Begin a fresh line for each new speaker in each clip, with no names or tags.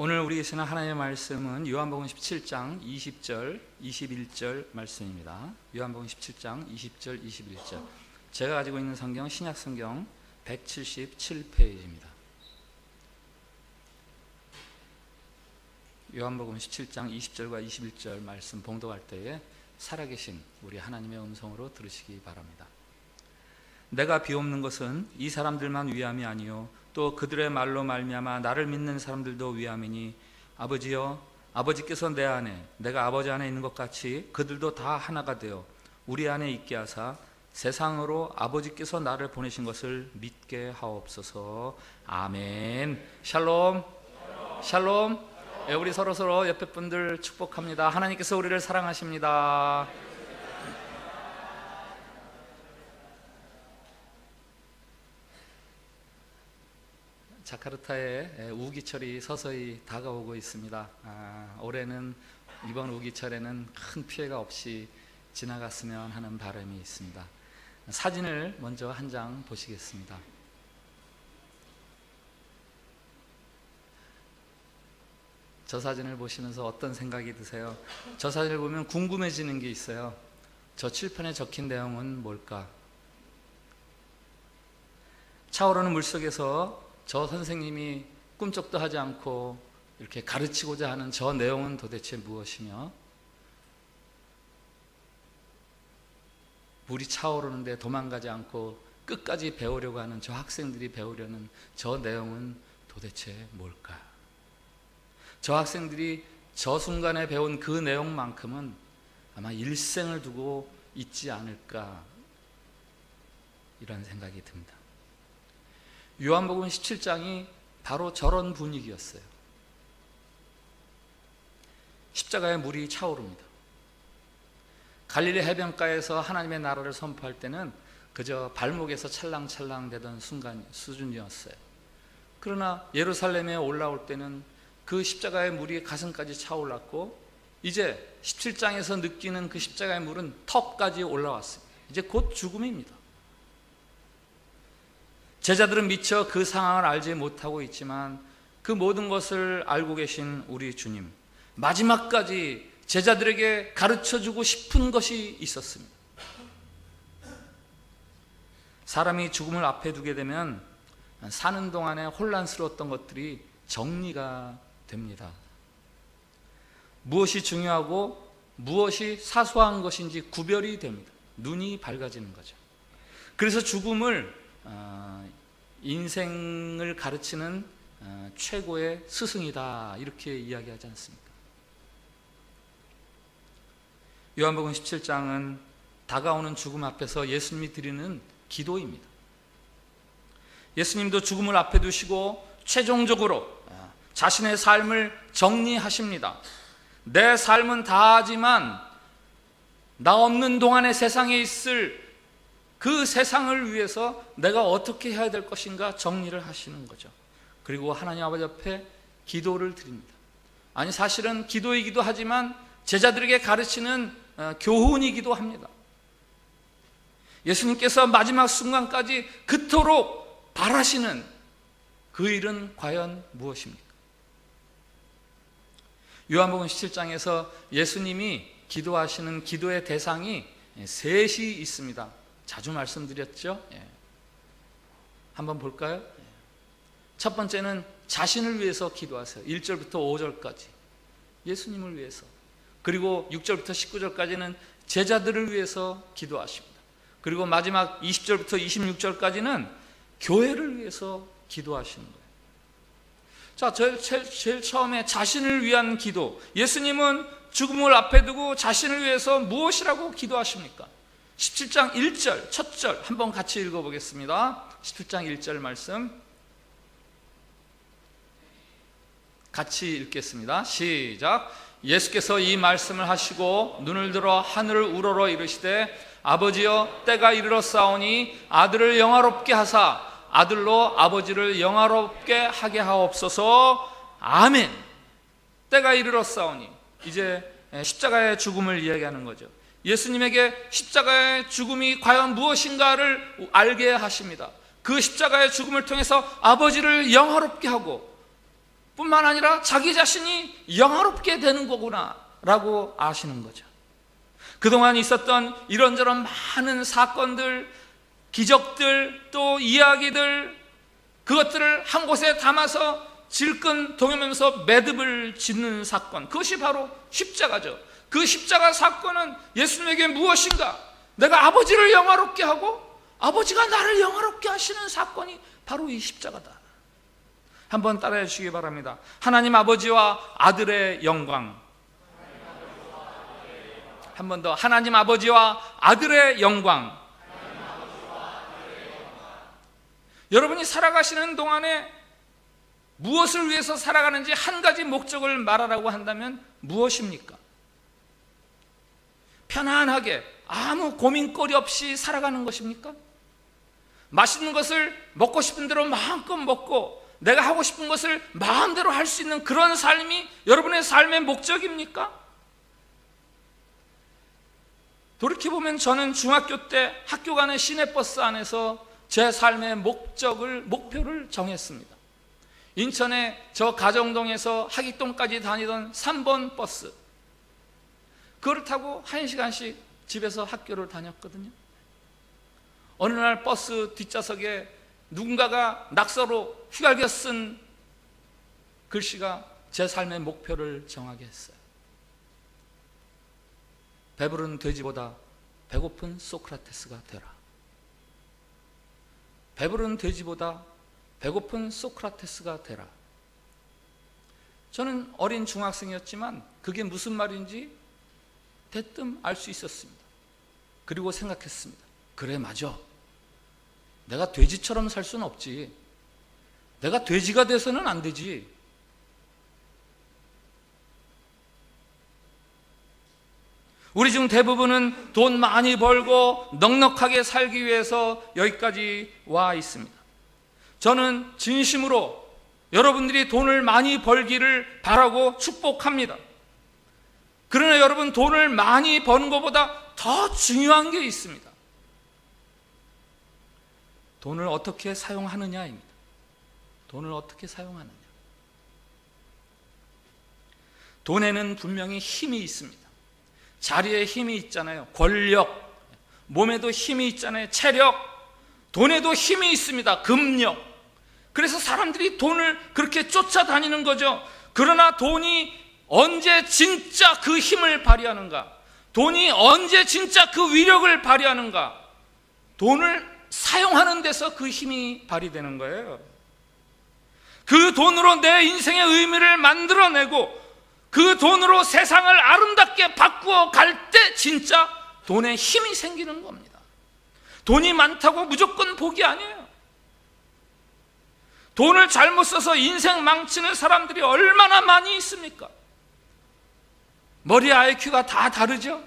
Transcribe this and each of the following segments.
오늘 우리 계시는 하나님의 말씀은 요한복음 17장 20절, 21절 말씀입니다. 요한복음 17장 20절, 21절. 제가 가지고 있는 성경 신약 성경 177페이지입니다. 요한복음 17장 20절과 21절 말씀 봉독할 때에 살아계신 우리 하나님의 음성으로 들으시기 바랍니다. 내가 비옵는 것은 이 사람들만 위함이 아니요 또 그들의 말로 말미암아 나를 믿는 사람들도 위함이니 아버지여, 아버지께서 내 안에 내가 아버지 안에 있는 것 같이 그들도 다 하나가 되어 우리 안에 있게 하사 세상으로 아버지께서 나를 보내신 것을 믿게 하옵소서. 아멘. 샬롬. 샬롬. 우리 서로 옆에 분들 축복합니다. 하나님께서 우리를 사랑하십니다. 자카르타에 우기철이 서서히 다가오고 있습니다. 올해는 이번 우기철에는 큰 피해가 없이 지나갔으면 하는 바람이 있습니다. 사진을 먼저 한 장 보시겠습니다. 저 사진을 보시면서 어떤 생각이 드세요? 저 사진을 보면 궁금해지는 게 있어요. 저 칠판에 적힌 내용은 뭘까? 차오르는 물속에서 저 선생님이 꿈쩍도 하지 않고 이렇게 가르치고자 하는 저 내용은 도대체 무엇이며, 물이 차오르는데 도망가지 않고 끝까지 배우려고 하는 저 학생들이 배우려는 저 내용은 도대체 뭘까? 저 학생들이 저 순간에 배운 그 내용만큼은 아마 일생을 두고 잊지 않을까, 이런 생각이 듭니다. 요한복음 17장이 바로 저런 분위기였어요. 십자가의 물이 차오릅니다. 갈릴리 해변가에서 하나님의 나라를 선포할 때는 그저 발목에서 찰랑찰랑 되던 수준이었어요. 그러나 예루살렘에 올라올 때는 그 십자가의 물이 가슴까지 차올랐고, 이제 17장에서 느끼는 그 십자가의 물은 턱까지 올라왔습니다. 이제 곧 죽음입니다. 제자들은 미처 그 상황을 알지 못하고 있지만 그 모든 것을 알고 계신 우리 주님, 마지막까지 제자들에게 가르쳐주고 싶은 것이 있었습니다. 사람이 죽음을 앞에 두게 되면 사는 동안에 혼란스러웠던 것들이 정리가 됩니다. 무엇이 중요하고 무엇이 사소한 것인지 구별이 됩니다. 눈이 밝아지는 거죠. 그래서 죽음을 인생을 가르치는 최고의 스승이다, 이렇게 이야기하지 않습니까? 요한복음 17장은 다가오는 죽음 앞에서 예수님이 드리는 기도입니다. 예수님도 죽음을 앞에 두시고 최종적으로 자신의 삶을 정리하십니다. 내 삶은 다하지만 나 없는 동안의 세상에 있을 그 세상을 위해서 내가 어떻게 해야 될 것인가 정리를 하시는 거죠. 그리고 하나님 아버지 앞에 기도를 드립니다. 아니, 사실은 기도이기도 하지만 제자들에게 가르치는 교훈이기도 합니다. 예수님께서 마지막 순간까지 그토록 바라시는 그 일은 과연 무엇입니까? 요한복음 17장에서 예수님이 기도하시는 기도의 대상이 셋이 있습니다. 자주 말씀드렸죠? 한번 볼까요? 첫 번째는 자신을 위해서 기도하세요. 1절부터 5절까지 예수님을 위해서, 그리고 6절부터 19절까지는 제자들을 위해서 기도하십니다. 그리고 마지막 20절부터 26절까지는 교회를 위해서 기도하시는 거예요. 자, 제일 처음에 자신을 위한 기도. 예수님은 죽음을 앞에 두고 자신을 위해서 무엇이라고 기도하십니까? 17장 1절, 첫 절 한번 같이 읽어보겠습니다. 17장 1절 말씀 같이 읽겠습니다. 시작. 예수께서 이 말씀을 하시고 눈을 들어 하늘을 우러러 이르시되 아버지여, 때가 이르렀사오니 아들을 영화롭게 하사 아들로 아버지를 영화롭게 하게 하옵소서. 아멘. 때가 이르렀사오니, 이제 십자가의 죽음을 이야기하는 거죠. 예수님에게 십자가의 죽음이 과연 무엇인가를 알게 하십니다. 그 십자가의 죽음을 통해서 아버지를 영화롭게 하고 뿐만 아니라 자기 자신이 영화롭게 되는 거구나 라고 아시는 거죠. 그동안 있었던 이런저런 많은 사건들, 기적들, 또 이야기들, 그것들을 한 곳에 담아서 질끈 동여매면서 매듭을 짓는 사건, 그것이 바로 십자가죠. 그 십자가 사건은 예수님에게 무엇인가? 내가 아버지를 영화롭게 하고 아버지가 나를 영화롭게 하시는 사건이 바로 이 십자가다. 한번 따라해 주시기 바랍니다. 하나님 아버지와 아들의 영광. 한 번 더. 하나님 아버지와 아들의 영광. 여러분이 살아가시는 동안에 무엇을 위해서 살아가는지 한 가지 목적을 말하라고 한다면 무엇입니까? 편안하게 아무 고민거리 없이 살아가는 것입니까? 맛있는 것을 먹고 싶은 대로 마음껏 먹고 내가 하고 싶은 것을 마음대로 할 수 있는 그런 삶이 여러분의 삶의 목적입니까? 돌이켜보면 저는 중학교 때 학교 간의 시내버스 안에서 제 삶의 목표를 정했습니다. 인천의 저 가정동에서 하기동까지 다니던 3번 버스, 그걸 타고 1시간씩 집에서 학교를 다녔거든요. 어느 날 버스 뒷좌석에 누군가가 낙서로 휘갈겨 쓴 글씨가 제 삶의 목표를 정하게 했어요. 배부른 돼지보다 배고픈 소크라테스가 되라. 배부른 돼지보다 배고픈 소크라테스가 되라. 저는 어린 중학생이었지만 그게 무슨 말인지 대뜸 알 수 있었습니다. 그리고 생각했습니다. 그래, 맞아. 내가 돼지처럼 살 수는 없지. 내가 돼지가 돼서는 안 되지. 우리 중 대부분은 돈 많이 벌고 넉넉하게 살기 위해서 여기까지 와 있습니다. 저는 진심으로 여러분들이 돈을 많이 벌기를 바라고 축복합니다. 그러나 여러분, 돈을 많이 버는 것보다 더 중요한 게 있습니다. 돈을 어떻게 사용하느냐입니다. 돈을 어떻게 사용하느냐. 돈에는 분명히 힘이 있습니다. 자리에 힘이 있잖아요. 권력, 몸에도 힘이 있잖아요. 체력, 돈에도 힘이 있습니다. 금력. 그래서 사람들이 돈을 그렇게 쫓아다니는 거죠. 그러나 돈이 언제 진짜 그 힘을 발휘하는가? 돈이 언제 진짜 그 위력을 발휘하는가? 돈을 사용하는 데서 그 힘이 발휘되는 거예요. 그 돈으로 내 인생의 의미를 만들어내고 그 돈으로 세상을 아름답게 바꾸어 갈 때 진짜 돈에 힘이 생기는 겁니다. 돈이 많다고 무조건 복이 아니에요. 돈을 잘못 써서 인생 망치는 사람들이 얼마나 많이 있습니까? 머리 IQ가 다 다르죠?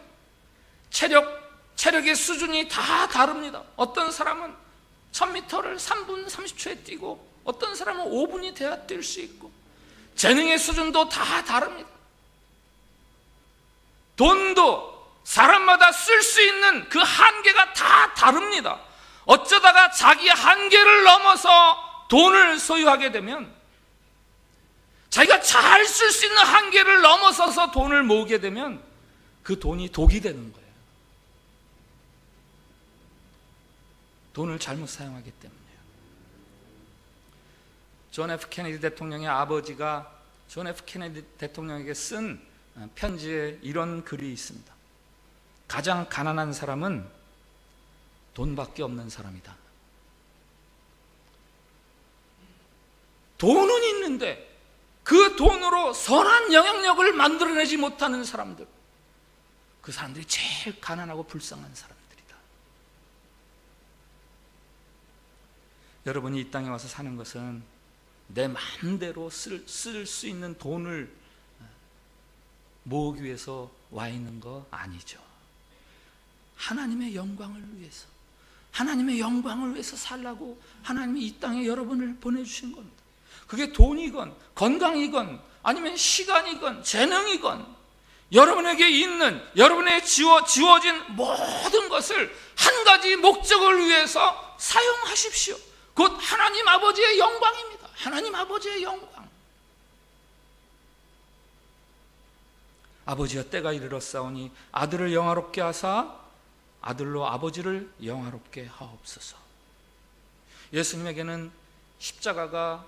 체력의 수준이 다 다릅니다. 어떤 사람은 1000m를 3분 30초에 뛰고 어떤 사람은 5분이 돼야 뛸 수 있고 재능의 수준도 다 다릅니다. 돈도 사람마다 쓸 수 있는 그 한계가 다 다릅니다. 어쩌다가 자기 한계를 넘어서 돈을 소유하게 되면 자기가 잘 쓸 수 있는 한계를 넘어서서 돈을 모으게 되면 그 돈이 독이 되는 거예요. 돈을 잘못 사용하기 때문에요. 존 F 케네디 대통령의 아버지가 존 F 케네디 대통령에게 쓴 편지에 이런 글이 있습니다. 가장 가난한 사람은 돈밖에 없는 사람이다. 돈은 있는데 그 돈으로 선한 영향력을 만들어내지 못하는 사람들, 그 사람들이 제일 가난하고 불쌍한 사람들이다. 여러분이 이 땅에 와서 사는 것은 내 마음대로 쓸 수 있는 돈을 모으기 위해서 와 있는 거 아니죠. 하나님의 영광을 위해서, 하나님의 영광을 위해서 살라고 하나님이 이 땅에 여러분을 보내주신 겁니다. 그게 돈이건 건강이건 아니면 시간이건 재능이건 여러분에게 있는, 여러분에게 지워진 모든 것을 한 가지 목적을 위해서 사용하십시오. 곧 하나님 아버지의 영광입니다. 하나님 아버지의 영광. 아버지여 때가 이르렀사오니 아들을 영화롭게 하사 아들로 아버지를 영화롭게 하옵소서. 예수님에게는 십자가가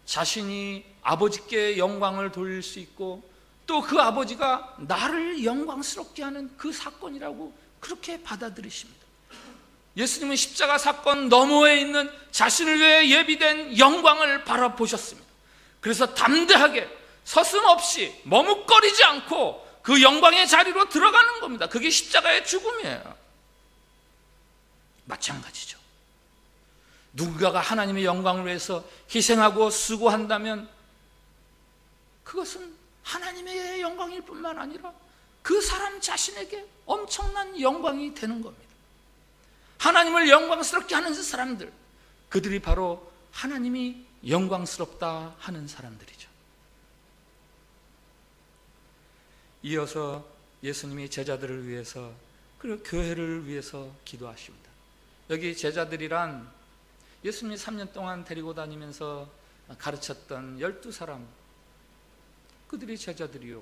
자신이 아버지께 영광을 돌릴 수 있고 또 그 아버지가 나를 영광스럽게 하는 그 사건이라고 그렇게 받아들이십니다. 예수님은 십자가 사건 너머에 있는 자신을 위해 예비된 영광을 바라보셨습니다. 그래서 담대하게 서슴없이 머뭇거리지 않고 그 영광의 자리로 들어가는 겁니다. 그게 십자가의 죽음이에요. 마찬가지죠. 누군가가 하나님의 영광을 위해서 희생하고 수고한다면 그것은 하나님의 영광일 뿐만 아니라 그 사람 자신에게 엄청난 영광이 되는 겁니다. 하나님을 영광스럽게 하는 사람들, 그들이 바로 하나님이 영광스럽다 하는 사람들이죠. 이어서 예수님이 제자들을 위해서 그리고 교회를 위해서 기도하십니다. 여기 제자들이란 예수님이 3년 동안 데리고 다니면서 가르쳤던 12사람, 그들이 제자들이요.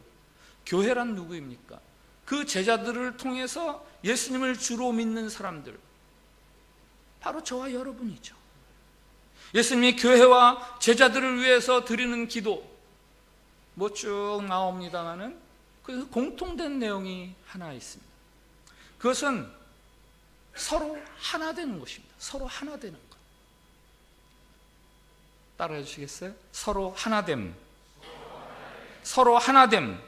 교회란 누구입니까? 그 제자들을 통해서 예수님을 주로 믿는 사람들, 바로 저와 여러분이죠. 예수님이 교회와 제자들을 위해서 드리는 기도 뭐 쭉 나옵니다마는 그 공통된 내용이 하나 있습니다. 그것은 서로 하나 되는 것입니다. 서로 하나 되는 것. 따라해 주시겠어요? 서로 하나됨. 서로 하나됨.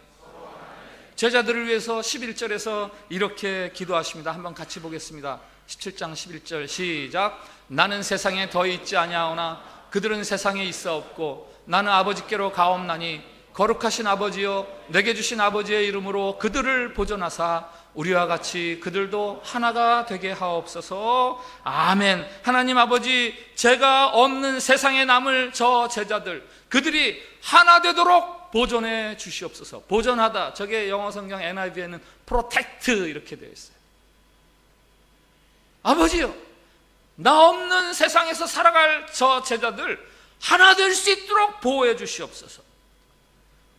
제자들을 위해서 11절에서 이렇게 기도하십니다. 한번 같이 보겠습니다. 17장 11절 시작. 나는 세상에 더 있지 아니하오나 그들은 세상에 있어 없고 나는 아버지께로 가옵나니 거룩하신 아버지여 내게 주신 아버지의 이름으로 그들을 보존하사 우리와 같이 그들도 하나가 되게 하옵소서. 아멘. 하나님 아버지, 제가 없는 세상에 남을 저 제자들, 그들이 하나 되도록 보존해 주시옵소서. 보존하다, 저게 영어 성경 NIV에는 protect 이렇게 되어 있어요. 아버지요, 나 없는 세상에서 살아갈 저 제자들 하나 될 수 있도록 보호해 주시옵소서.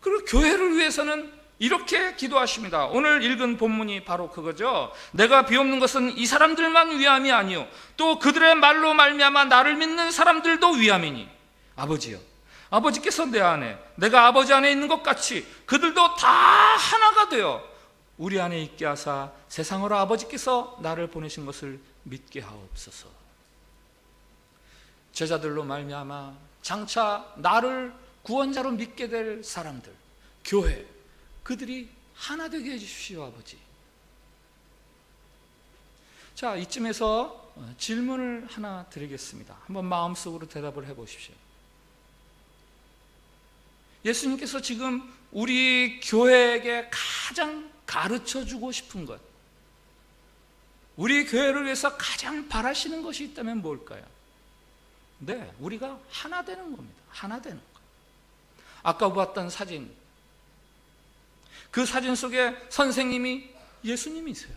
그리고 교회를 위해서는 이렇게 기도하십니다. 오늘 읽은 본문이 바로 그거죠. 내가 비옵는 것은 이 사람들만 위함이 아니요 또 그들의 말로 말미암아 나를 믿는 사람들도 위함이니 아버지여, 아버지께서 내 안에 내가 아버지 안에 있는 것 같이 그들도 다 하나가 되어 우리 안에 있게 하사 세상으로 아버지께서 나를 보내신 것을 믿게 하옵소서. 제자들로 말미암아 장차 나를 구원자로 믿게 될 사람들, 교회, 그들이 하나 되게 해주십시오 아버지. 자, 이쯤에서 질문을 하나 드리겠습니다. 한번 마음속으로 대답을 해보십시오. 예수님께서 지금 우리 교회에게 가장 가르쳐주고 싶은 것, 우리 교회를 위해서 가장 바라시는 것이 있다면 뭘까요? 네, 우리가 하나 되는 겁니다. 하나 되는 것. 아까 보았던 사진, 그 사진 속에 선생님이 예수님이세요.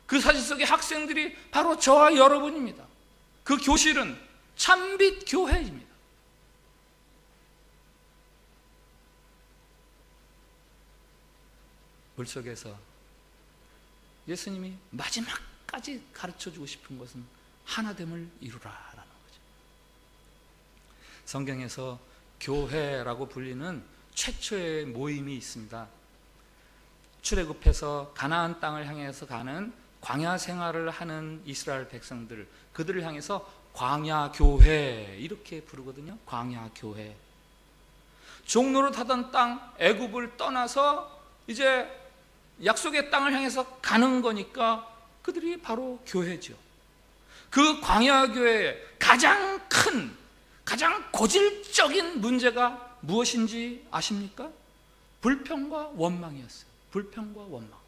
그 사진 속의 학생들이 바로 저와 여러분입니다. 그 교실은 참빛 교회입니다. 물속에서 예수님이 마지막까지 가르쳐주고 싶은 것은 하나됨을 이루라라는 거죠. 성경에서 교회라고 불리는 최초의 모임이 있습니다. 출애굽해서 가나안 땅을 향해서 가는 광야 생활을 하는 이스라엘 백성들, 그들을 향해서 광야교회 이렇게 부르거든요. 광야교회. 종로로 타던 땅 애굽을 떠나서 이제 약속의 땅을 향해서 가는 거니까 그들이 바로 교회죠. 그 광야교회의 가장 큰, 가장 고질적인 문제가 무엇인지 아십니까? 불평과 원망이었어요. 불평과 원망.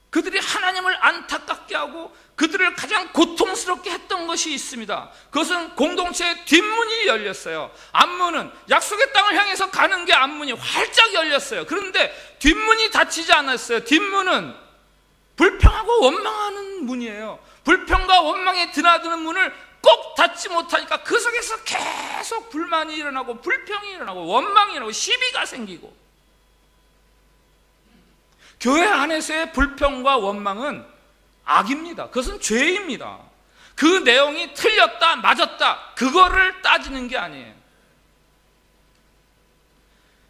그들이 하나님을 안타깝게 하고 그들을 가장 고통스럽게 했던 것이 있습니다. 그것은 공동체의 뒷문이 열렸어요. 앞문은 약속의 땅을 향해서 가는 게 앞문이 활짝 열렸어요. 그런데 뒷문이 닫히지 않았어요. 뒷문은 불평하고 원망하는 문이에요. 불평과 원망에 드나드는 문을 꼭 닫지 못하니까 그 속에서 계속 불만이 일어나고 불평이 일어나고 원망이 일어나고 시비가 생기고, 교회 안에서의 불평과 원망은 악입니다. 그것은 죄입니다. 그 내용이 틀렸다 맞았다 그거를 따지는 게 아니에요.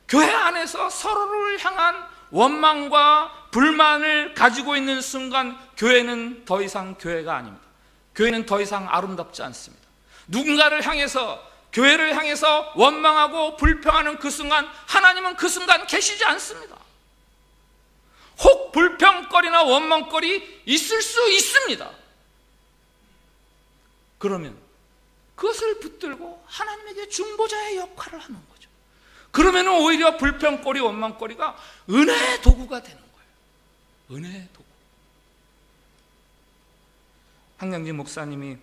교회 안에서 서로를 향한 원망과 불만을 가지고 있는 순간 교회는 더 이상 교회가 아닙니다. 교회는 더 이상 아름답지 않습니다. 누군가를 향해서, 교회를 향해서 원망하고 불평하는 그 순간 하나님은 그 순간 계시지 않습니다. 혹 불평거리나 원망거리 있을 수 있습니다. 그러면 그것을 붙들고 하나님에게 중보자의 역할을 하는 거죠. 그러면 오히려 불평거리, 원망거리가 은혜의 도구가 되는 거예요. 은혜의 도구. 한경진 목사님이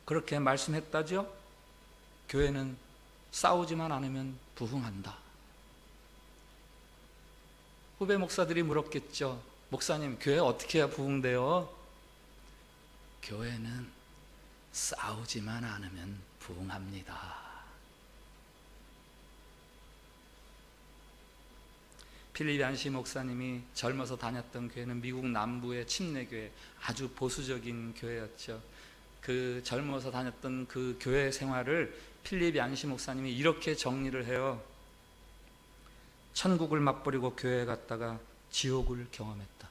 그렇게 말씀했다죠. 교회는 싸우지만 않으면 부흥한다. 후배 목사들이 물었겠죠. 목사님, 교회 어떻게 해야 부흥돼요? 교회는 싸우지만 않으면 부흥합니다. 필립 얀시 목사님이 젊어서 다녔던 교회는 미국 남부의 침례교회, 아주 보수적인 교회였죠. 그 젊어서 다녔던 그 교회 생활을 필립 얀시 목사님이 이렇게 정리를 해요. 천국을 맛보려고 교회에 갔다가 지옥을 경험했다.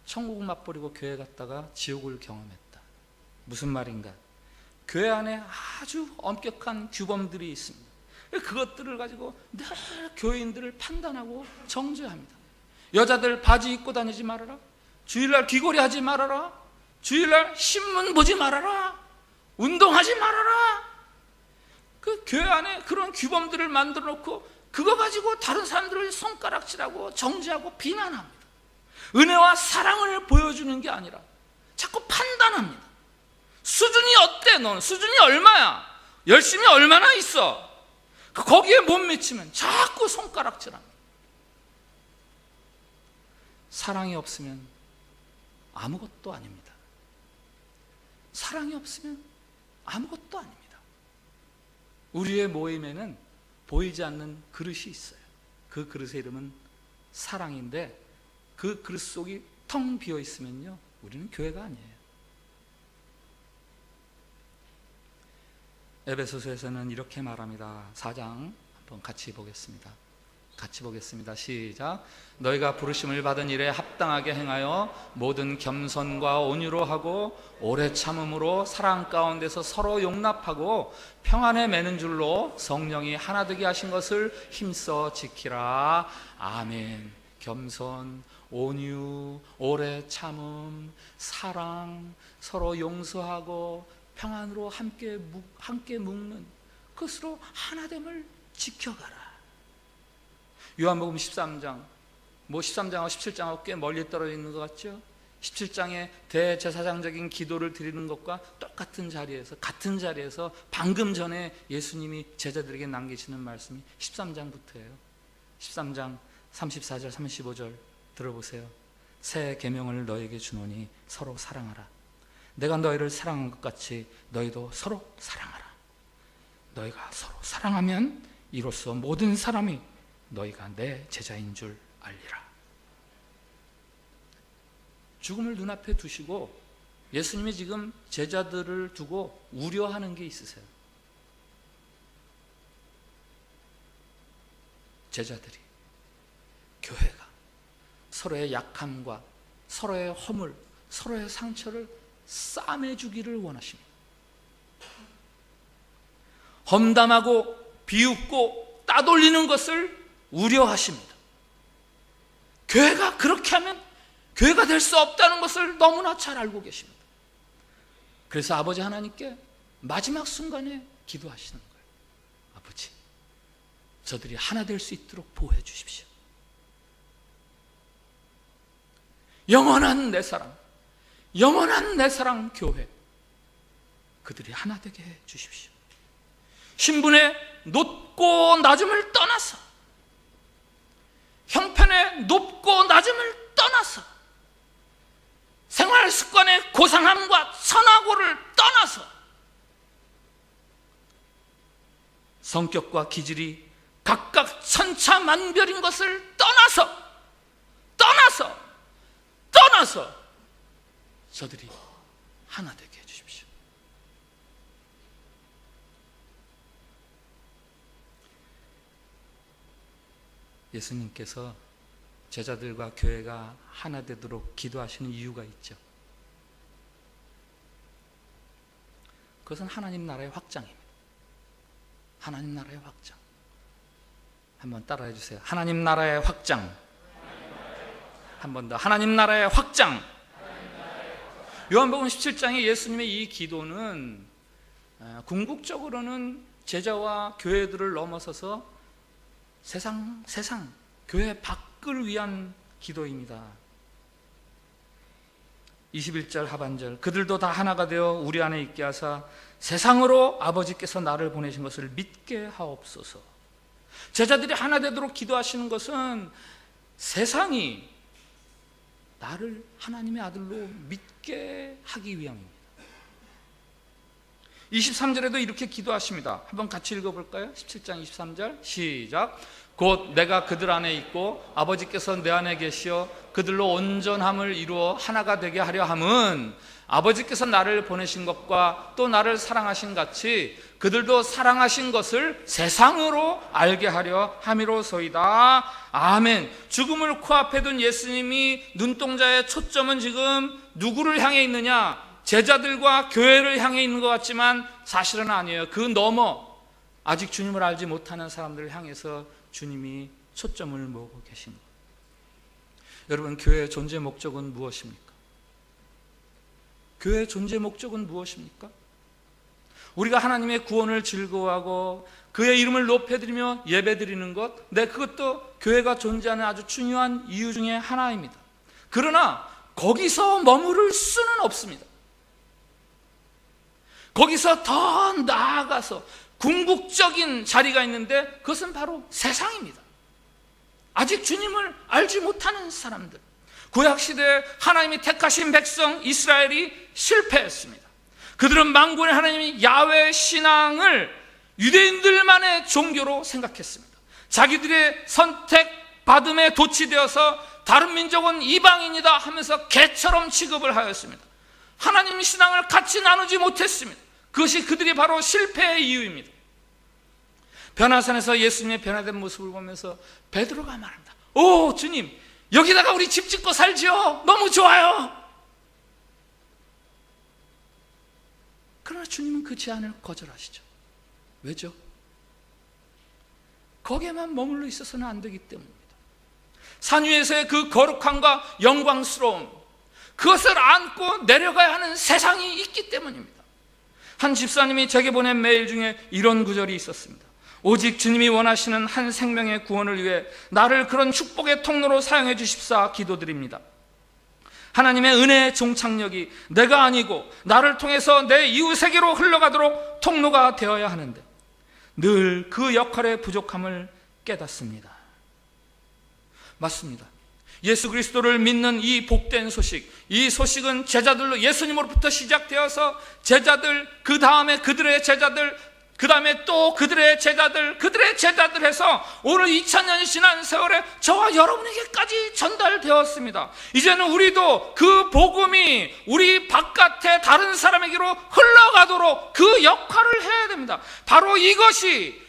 천국을 맛보려고 교회에 갔다가 지옥을 경험했다. 무슨 말인가? 교회 안에 아주 엄격한 규범들이 있습니다. 그것들을 가지고 늘 교인들을 판단하고 정죄합니다. 여자들 바지 입고 다니지 말아라. 주일날 귀걸이 하지 말아라. 주일날 신문 보지 말아라. 운동하지 말아라. 그 교회 안에 그런 규범들을 만들어 놓고 그거 가지고 다른 사람들을 손가락질하고 정죄하고 비난합니다. 은혜와 사랑을 보여주는 게 아니라 자꾸 판단합니다. 수준이 어때? 넌 수준이 얼마야? 열심히 얼마나 있어? 거기에 못 미치면 자꾸 손가락질합니다. 사랑이 없으면 아무것도 아닙니다. 사랑이 없으면 아무것도 아닙니다. 우리의 모임에는 보이지 않는 그릇이 있어요. 그 그릇의 이름은 사랑인데 그 그릇 속이 텅 비어 있으면요, 우리는 교회가 아니에요. 에베소서에서는 이렇게 말합니다. 4장 한번 같이 보겠습니다. 시작. 너희가 부르심을 받은 일에 합당하게 행하여 모든 겸손과 온유로 하고 오래 참음으로 사랑 가운데서 서로 용납하고 평안에 매는 줄로 성령이 하나 되게 하신 것을 힘써 지키라. 아멘. 겸손, 온유, 오래 참음, 사랑, 서로 용서하고 평안으로 함께 묶는 그것으로 하나됨을 지켜가라. 요한복음 13장, 13장하고 17장하고 꽤 멀리 떨어져 있는 것 같죠? 17장에 대제사장적인 기도를 드리는 것과 똑같은 자리에서, 같은 자리에서 방금 전에 예수님이 제자들에게 남기시는 말씀이 13장부터예요. 13장 34절 35절 들어보세요. 새 계명을 너에게 주노니 서로 사랑하라. 내가 너희를 사랑한 것 같이 너희도 서로 사랑하라. 너희가 서로 사랑하면 이로써 모든 사람이 너희가 내 제자인 줄 알리라. 죽음을 눈앞에 두시고 예수님이 지금 제자들을 두고 우려하는 게 있으세요. 제자들이, 교회가 서로의 약함과 서로의 허물, 서로의 상처를 싸매주기를 원하십니다. 험담하고 비웃고 따돌리는 것을 우려하십니다. 교회가 그렇게 하면 교회가 될 수 없다는 것을 너무나 잘 알고 계십니다. 그래서 아버지 하나님께 마지막 순간에 기도하시는 거예요. 아버지, 저들이 하나 될 수 있도록 보호해 주십시오. 영원한 내 사랑, 영원한 내 사랑 교회, 그들이 하나 되게 해 주십시오. 신분의 높고 낮음을 떠나서, 형편의 높고 낮음을 떠나서, 생활 습관 고상함과 선하고를 떠나서 성격과 기질이 각각 천차만별인 것을 떠나서 저들이 하나 되게 해주십시오. 예수님께서 제자들과 교회가 하나 되도록 기도하시는 이유가 있죠. 그것은 하나님 나라의 확장입니다. 하나님 나라의 확장. 한번 따라해 주세요. 하나님 나라의 확장. 한 번 더. 하나님 나라의 확장. 요한복음 17장의 예수님의 이 기도는 궁극적으로는 제자와 교회들을 넘어서서 세상 교회 밖을 위한 기도입니다. 21절 하반절, 그들도 다 하나가 되어 우리 안에 있게 하사 세상으로 아버지께서 나를 보내신 것을 믿게 하옵소서. 제자들이 하나 되도록 기도하시는 것은 세상이 나를 하나님의 아들로 믿게 하기 위함입니다. 23절에도 이렇게 기도하십니다. 한번 같이 읽어볼까요? 17장 23절 시작. 곧 내가 그들 안에 있고 아버지께서 내 안에 계시어 그들로 온전함을 이루어 하나가 되게 하려 함은 아버지께서 나를 보내신 것과 또 나를 사랑하신 같이 그들도 사랑하신 것을 세상으로 알게 하려 함이로소이다. 아멘. 죽음을 코앞에 둔 예수님이 눈동자의 초점은 지금 누구를 향해 있느냐? 제자들과 교회를 향해 있는 것 같지만 사실은 아니에요. 그 너머 아직 주님을 알지 못하는 사람들을 향해서 주님이 초점을 모으고 계신 것. 여러분, 교회의 존재 목적은 무엇입니까? 교회의 존재 목적은 무엇입니까? 우리가 하나님의 구원을 즐거워하고 그의 이름을 높여드리며 예배드리는 것, 그것도 교회가 존재하는 아주 중요한 이유 중에 하나입니다. 그러나 거기서 머무를 수는 없습니다. 거기서 더 나아가서 궁극적인 자리가 있는데 그것은 바로 세상입니다. 아직 주님을 알지 못하는 사람들. 구약시대에 하나님이 택하신 백성 이스라엘이 실패했습니다. 그들은 만군의 하나님이 야훼 신앙을 유대인들만의 종교로 생각했습니다. 자기들의 선택받음에 도취되어서 다른 민족은 이방인이다 하면서 개처럼 취급을 하였습니다. 하나님 신앙을 같이 나누지 못했습니다. 그것이 그들이 바로 실패의 이유입니다. 변화산에서 예수님의 변화된 모습을 보면서 베드로가 말합니다. 오 주님, 여기다가 우리 집 짓고 살지요. 너무 좋아요. 그러나 주님은 그 제안을 거절하시죠. 왜죠? 거기에만 머물러 있어서는 안 되기 때문입니다. 산 위에서의 그 거룩함과 영광스러움, 그것을 안고 내려가야 하는 세상이 있기 때문입니다. 한 집사님이 제게 보낸 메일 중에 이런 구절이 있었습니다. 오직 주님이 원하시는 한 생명의 구원을 위해 나를 그런 축복의 통로로 사용해 주십사 기도드립니다. 하나님의 은혜의 종착역이 내가 아니고 나를 통해서 내 이웃에게로 흘러가도록 통로가 되어야 하는데 늘 그 역할의 부족함을 깨닫습니다. 맞습니다. 예수 그리스도를 믿는 이 복된 소식, 이 소식은 제자들로 예수님으로부터 시작되어서 제자들, 그 다음에 그들의 제자들, 그 다음에 또 그들의 제자들 해서 오늘 2000년이 지난 세월에 저와 여러분에게까지 전달되었습니다. 이제는 우리도 그 복음이 우리 바깥에 다른 사람에게로 흘러가도록 그 역할을 해야 됩니다. 바로 이것이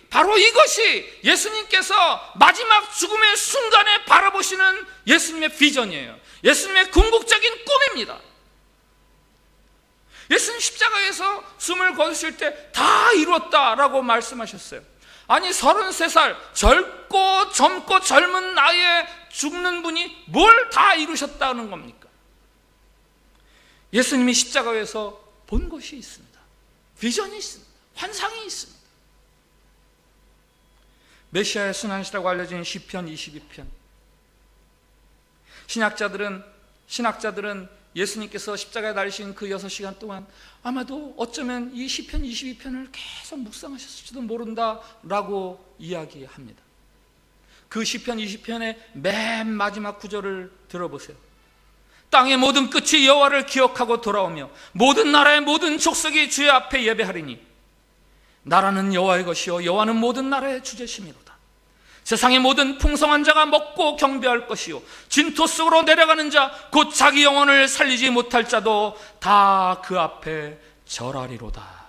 예수님께서 마지막 죽음의 순간에 바라보시는 예수님의 비전이에요. 예수님의 궁극적인 꿈입니다. 예수님 십자가에서 숨을 거두실 때 다 이루었다라고 말씀하셨어요. 아니 33살 젊고 젊은 나이에 죽는 분이 뭘 다 이루셨다는 겁니까? 예수님이 십자가에서 본 것이 있습니다. 비전이 있습니다. 환상이 있습니다. 메시아의 순환시라고 알려진 시편 22편. 신학자들은 예수님께서 십자가에 달리신 그 6시간 동안 아마도 어쩌면 이 시편 22편을 계속 묵상하셨을지도 모른다라고 이야기합니다. 그 시편 20편의 맨 마지막 구절을 들어보세요. 땅의 모든 끝이 여호와를 기억하고 돌아오며 모든 나라의 모든 족속이 주의 앞에 예배하리니 나라는 여호와의 것이요 여호와는 모든 나라의 주제심이로다. 세상의 모든 풍성한 자가 먹고 경배할 것이요 진토 속으로 내려가는 자 곧 자기 영혼을 살리지 못할 자도 다 그 앞에 절하리로다.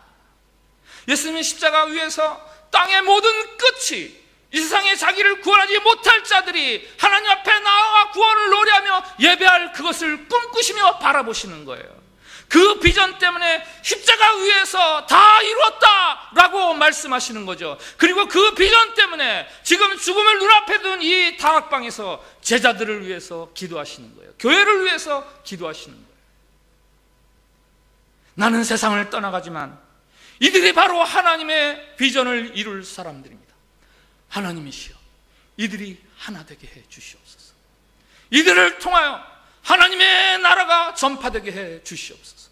예수님의 십자가 위에서 땅의 모든 끝이, 이 세상에 자기를 구원하지 못할 자들이 하나님 앞에 나와 구원을 노래하며 예배할 그것을 꿈꾸시며 바라보시는 거예요. 그 비전 때문에 십자가 위에서 다 이루었다라고 말씀하시는 거죠. 그리고 그 비전 때문에 지금 죽음을 눈앞에 둔 이 다락방에서 제자들을 위해서 기도하시는 거예요. 교회를 위해서 기도하시는 거예요. 나는 세상을 떠나가지만 이들이 바로 하나님의 비전을 이룰 사람들입니다. 하나님이시여, 이들이 하나 되게 해 주시옵소서. 이들을 통하여 하나님의 나라가 전파되게 해 주시옵소서.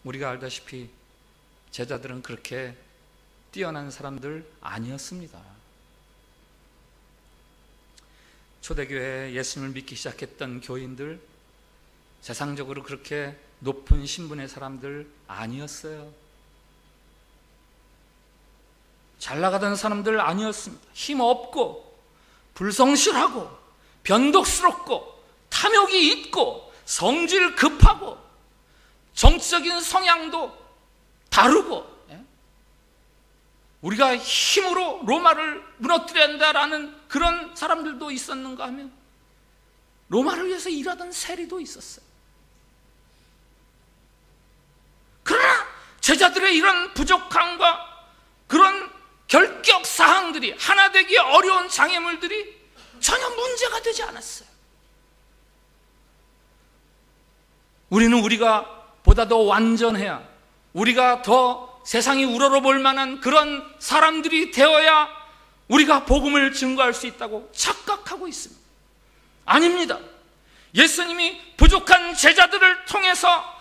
우리가 알다시피 제자들은 그렇게 뛰어난 사람들 아니었습니다. 초대교회에 예수님을 믿기 시작했던 교인들, 세상적으로 그렇게 높은 신분의 사람들 아니었어요. 잘 나가던 사람들 아니었습니다. 힘없고 불성실하고 변덕스럽고 탐욕이 있고 성질 급하고 정치적인 성향도 다르고, 우리가 힘으로 로마를 무너뜨려야 한다라는 그런 사람들도 있었는가 하면 로마를 위해서 일하던 세리도 있었어요. 그러나 제자들의 이런 부족함과 그런 결격 사항들이, 하나 되기 어려운 장애물들이 전혀 문제가 되지 않았어요. 우리는 우리가 보다 더 완전해야, 우리가 더 세상이 우러러볼 만한 그런 사람들이 되어야 우리가 복음을 증거할 수 있다고 착각하고 있습니다. 아닙니다. 예수님이 부족한 제자들을 통해서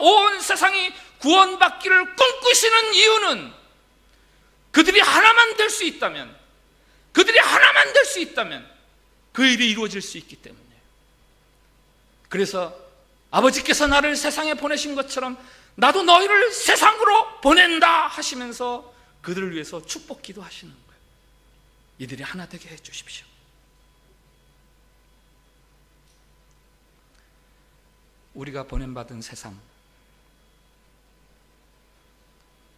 온 세상이 구원받기를 꿈꾸시는 이유는 그들이 하나만 될 수 있다면, 그 일이 이루어질 수 있기 때문이에요. 그래서 아버지께서 나를 세상에 보내신 것처럼 나도 너희를 세상으로 보낸다 하시면서 그들을 위해서 축복 기도하시는 거예요. 이들이 하나 되게 해 주십시오. 우리가 보냄받은 세상,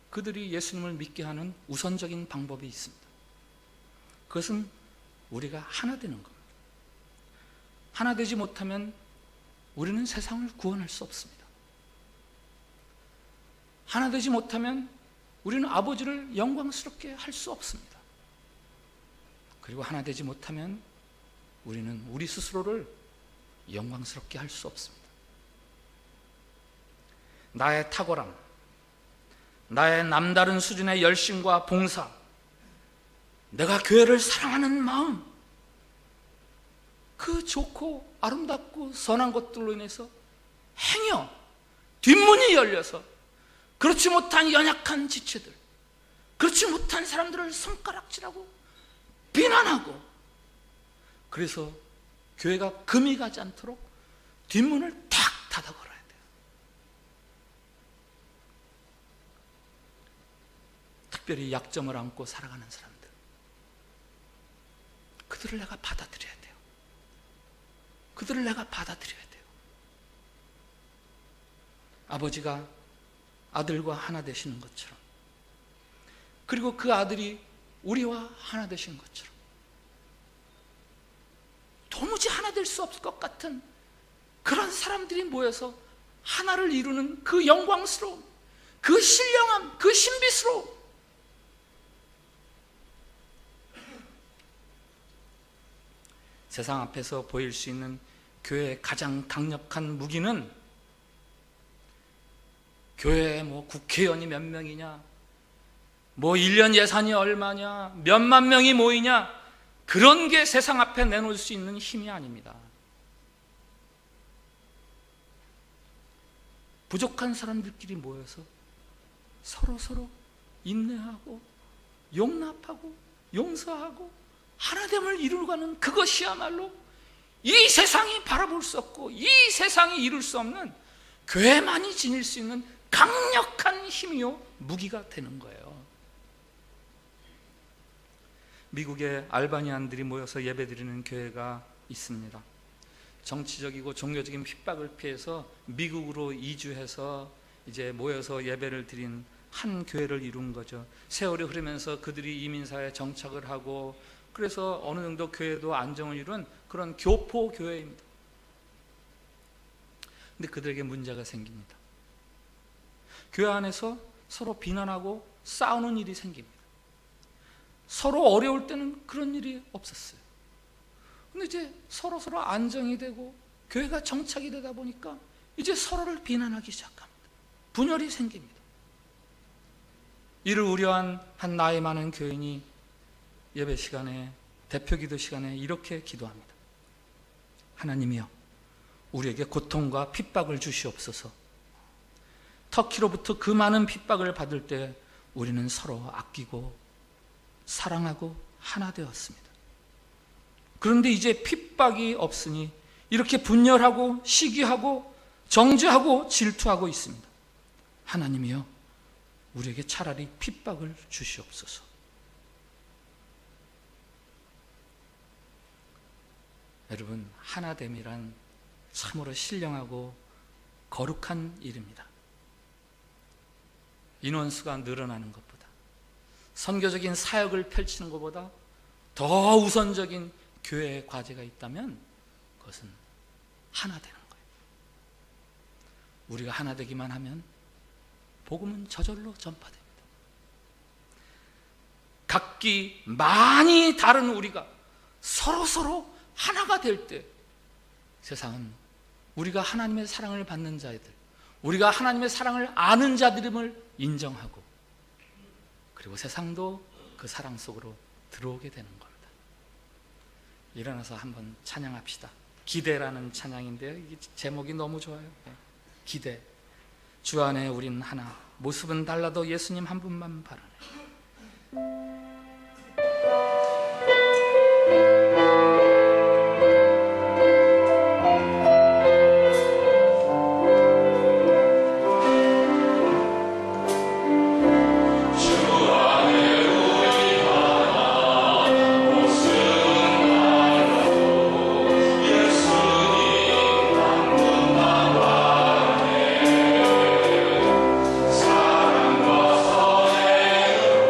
그들이 예수님을 믿게 하는 우선적인 방법이 있습니다. 그것은 우리가 하나 되는 겁니다. 하나 되지 못하면 우리는 세상을 구원할 수 없습니다. 하나 되지 못하면 우리는 아버지를 영광스럽게 할 수 없습니다. 그리고 하나 되지 못하면 우리는 우리 스스로를 영광스럽게 할 수 없습니다. 나의 탁월함, 나의 남다른 수준의 열심과 봉사, 내가 교회를 사랑하는 마음, 그 좋고 아름답고 선한 것들로 인해서 행여 뒷문이 열려서 그렇지 못한 연약한 지체들, 그렇지 못한 사람들을 손가락질하고 비난하고, 그래서 교회가 금이 가지 않도록 뒷문을 탁 닫아 걸어야 돼요. 특별히 약점을 안고 살아가는 사람들, 그들을 내가 받아들여야 돼요. 그들을 내가 받아들여야 돼요. 아버지가 아들과 하나 되시는 것처럼, 그리고 그 아들이 우리와 하나 되신 것처럼, 도무지 하나 될 수 없을 것 같은 그런 사람들이 모여서 하나를 이루는 그 영광스러움, 그 신령함, 그 신비스러움, 세상 앞에서 보일 수 있는 교회의 가장 강력한 무기는 교회에 국회의원이 몇 명이냐, 1년 예산이 얼마냐, 몇만 명이 모이냐, 그런 게 세상 앞에 내놓을 수 있는 힘이 아닙니다. 부족한 사람들끼리 모여서 서로 인내하고 용납하고 용서하고 하나됨을 이루어가는 그것이야말로 이 세상이 바라볼 수 없고 이 세상이 이룰 수 없는 교회만이 지닐 수 있는 강력한 힘이요 무기가 되는 거예요. 미국의 알바니안들이 모여서 예배드리는 교회가 있습니다. 정치적이고 종교적인 핍박을 피해서 미국으로 이주해서 이제 모여서 예배를 드린 한 교회를 이룬 거죠. 세월이 흐르면서 그들이 이민사회에 정착을 하고 그래서 어느 정도 교회도 안정을 이룬 그런 교포 교회입니다. 근데 그들에게 문제가 생깁니다. 교회 안에서 서로 비난하고 싸우는 일이 생깁니다. 서로 어려울 때는 그런 일이 없었어요. 근데 이제 서로 안정이 되고 교회가 정착이 되다 보니까 이제 서로를 비난하기 시작합니다. 분열이 생깁니다. 이를 우려한 한 나이 많은 교인이 예배 시간에, 대표 기도 시간에 이렇게 기도합니다. 하나님이여, 우리에게 고통과 핍박을 주시옵소서. 터키로부터 그 많은 핍박을 받을 때 우리는 서로 아끼고 사랑하고 하나 되었습니다. 그런데 이제 핍박이 없으니 이렇게 분열하고 시기하고 정죄하고 질투하고 있습니다. 하나님이여, 우리에게 차라리 핍박을 주시옵소서. 여러분, 하나됨이란 참으로 신령하고 거룩한 일입니다. 인원수가 늘어나는 것보다, 선교적인 사역을 펼치는 것보다 더 우선적인 교회의 과제가 있다면 그것은 하나 되는 거예요. 우리가 하나 되기만 하면 복음은 저절로 전파됩니다. 각기 많이 다른 우리가 서로 하나가 될 때 세상은 우리가 하나님의 사랑을 받는 자들, 우리가 하나님의 사랑을 아는 자들임을 인정하고, 그리고 세상도 그 사랑 속으로 들어오게 되는 겁니다. 일어나서 한번 찬양합시다. 기대라는 찬양인데요, 이 제목이 너무 좋아요. 기대. 주 안에 우린 하나, 모습은 달라도 예수님 한 분만 바라네.
사랑과 선행으로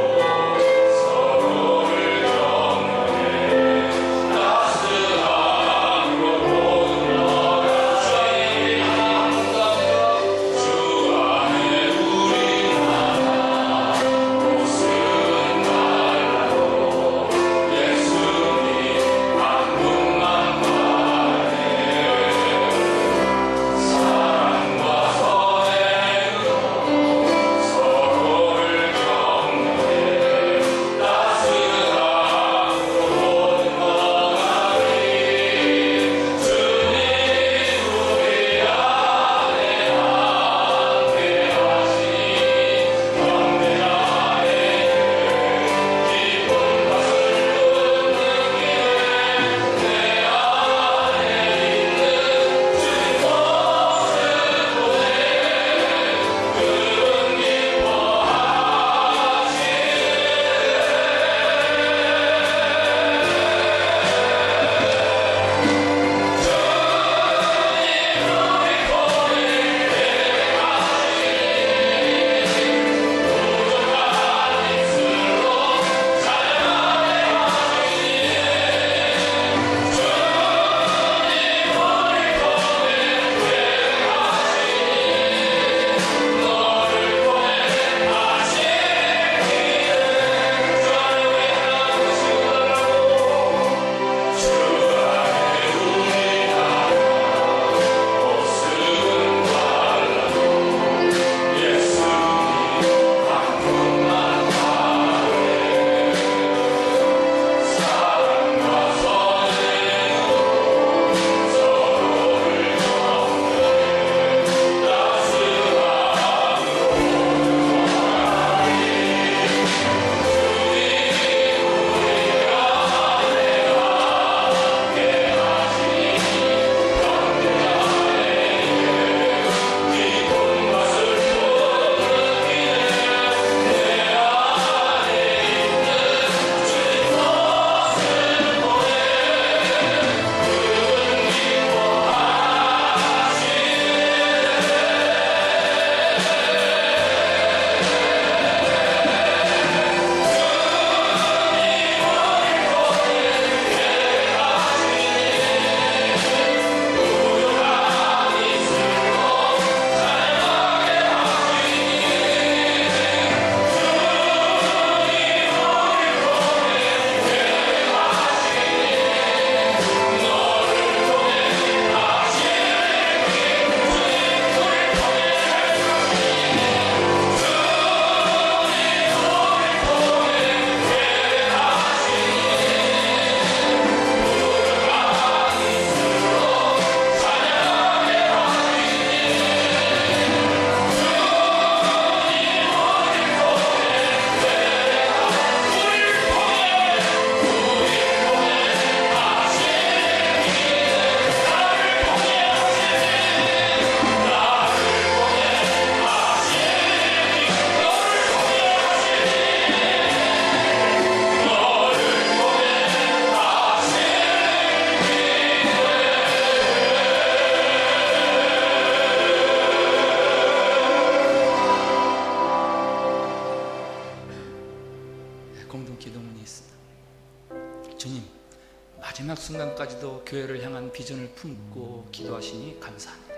마지막 순간까지도 교회를 향한 비전을 품고 기도하시니 감사합니다.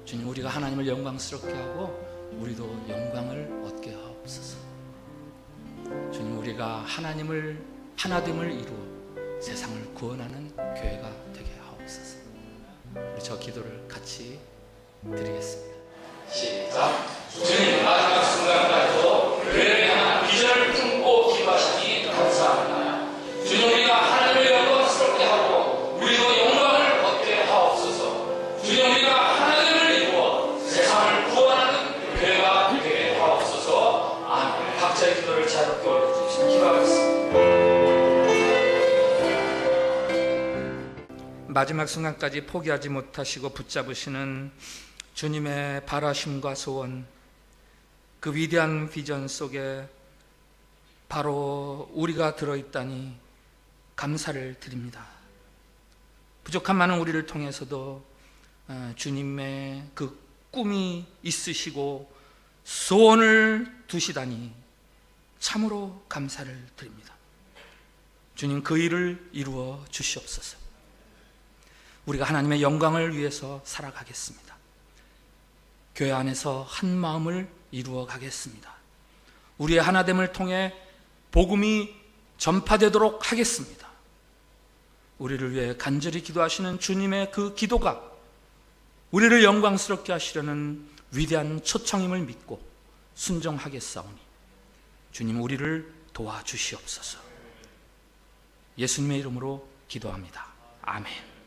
주님, 우리가 하나님을 영광스럽게 하고 우리도 영광을 얻게 하옵소서. 주님, 우리가 하나님을 하나됨을 이루어 세상을 구원하는 교회가 되게 하옵소서. 우리 저 기도를 같이 드리겠습니다. 시작. 주님, 마지막 순간까지도 교회를 향한 비전을 품고 기도하시니 감사합니다. 주님, 우리가 하나님을 영광스럽게 하고 우리도 영광을 얻게 하옵소서. 주님, 우리가 하나님을 이루어 세상을 구원하는 교회가 되게 하옵소서. 아멘. 각자의 기도를 자유롭게 올려주시면 기도하겠습니다. 마지막 순간까지 포기하지 못하시고 붙잡으시는 주님의 바라심과 소원, 그 위대한 비전 속에 바로 우리가 들어있다니 감사를 드립니다. 부족한 많은 우리를 통해서도 주님의 그 꿈이 있으시고 소원을 두시다니 참으로 감사를 드립니다. 주님, 그 일을 이루어 주시옵소서. 우리가 하나님의 영광을 위해서 살아가겠습니다. 교회 안에서 한 마음을 이루어 가겠습니다. 우리의 하나됨을 통해 복음이 전파되도록 하겠습니다. 우리를 위해 간절히 기도하시는 주님의 그 기도가 우리를 영광스럽게 하시려는 위대한 초청임을 믿고 순종하겠사오니 주님, 우리를 도와주시옵소서. 예수님의 이름으로 기도합니다. 아멘.